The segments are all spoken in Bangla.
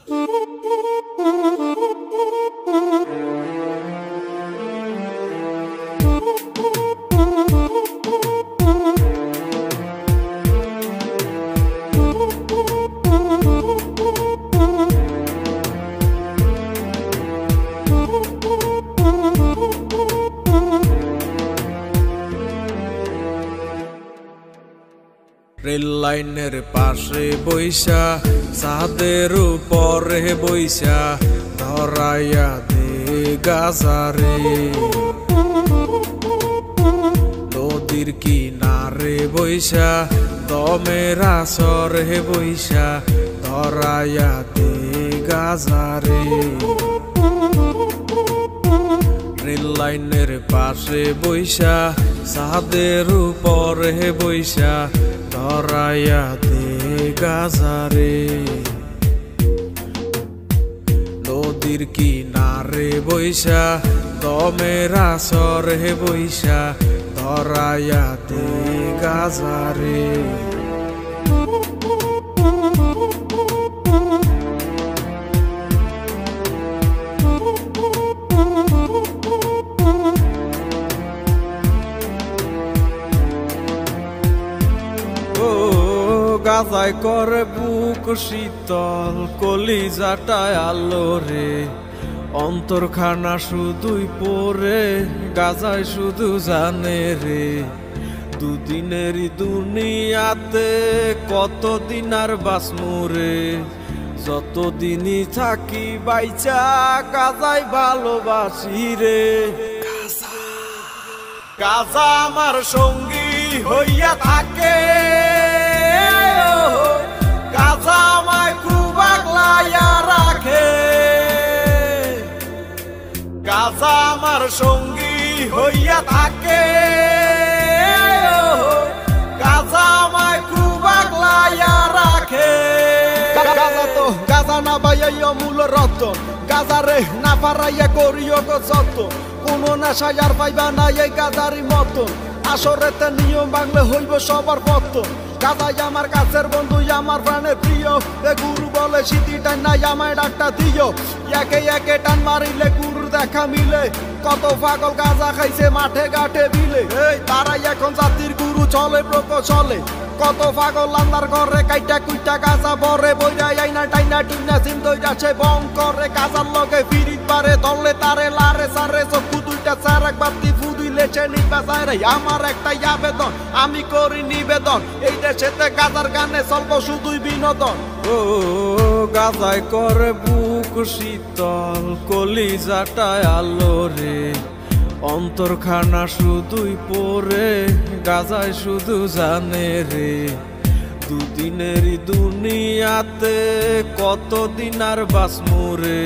রেল লাইনের পাশে বইসা ছাদের উপরে বইসা ধরাইয়া দে গাজারে, নদীর কিনারে বইসা দমের আসরে বইসা ধরাইয়া দে গাজারে। রেল লাইনের পাশে বইসা ছাদের উপরে বইসা ধরাইয়া দে গাজারে, নদীর কিনারে বইসা দমের আসরে বইসা ধরাইয়া দে গাজারে। গাজায় করে বুক শীতল কলিজাটায় আলো রে, অন্তরখানা শুধুই পরে গাজায় শুধু জানে রে। দুদিনেরই দুনিয়াতে কতদিন আর বাঁচমু রে, যতদিনই থাকি বাইচা গাজায় ভালোবাসি রে। গাজা আমার সঙ্গী হইয়া থাকে, গাজা আমায় খুব আগলাইয়া রাখে। গাজা আমার সঙ্গী হইয়া থাকে, গাজা আমায় খুব আগলাইয়া রাখে। গাজা না বাইয়া মূল রতন, গাজারে না পারাইয়া করিও গো যত, কোনো নেশায় আর পাইবা না এই গাজারি মতন। আসরেতে নিয়ম ভাঙলে হইব সবার পতন। গাজাই আমার কাছের বন্ধু, আমার প্রাণের প্রিয়, এ গুরু বলে সিটি টান নাই আমায় ডাকটা দিও। একে একে টান মারিলে গুরুর দেখা মিলে, কত পাগল গাজা খাইছে মাঠে ঘাটে বিলে। এই তারাই এখন জাতির গুরু চলে প্রকৌশলে, কত পাগল আন্দার ঘরে কাইটা কুইটা গাজা বরে বইরা আইনা টাইনা টুইনা সিম দইরাছে বং করে। গাজার লগে ফিরিত পারে দলে তারে লারে সারে চক্ষু দুইটা চার একবার দিফু দিলেছে নিবাসায় রে। আমার একটাই আবেদন, আমি করি নিবেদন, এই দেশেতে গাজার গানে চলব শুধুই বিনোদন। ও গাজায় করে বুক শীতল কলিজাটায় আলো রে, অন্তরখানা শুধুই পরে গাজায় শুধু জানে রে। দুদিনেরই দুনিয়াতে কতদিন আর বাঁচমু রে,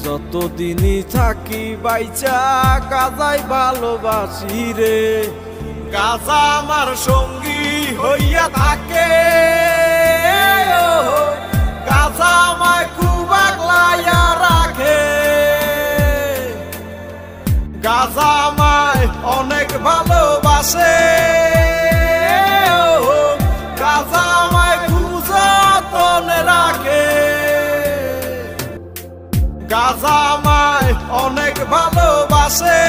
যতদিনই থাকি বাইচা গাজায় ভালোবাসি রে। গাজা আমার সঙ্গী হইয়া থাকে, গাজা আমায় খুব আগলাইয়া রাখে। গাজা আমায় অনেক ভালোবাসে, গাজা আমায় খুব যতনে রাখে। গাজা আমায় অনেক ভালোবাসে।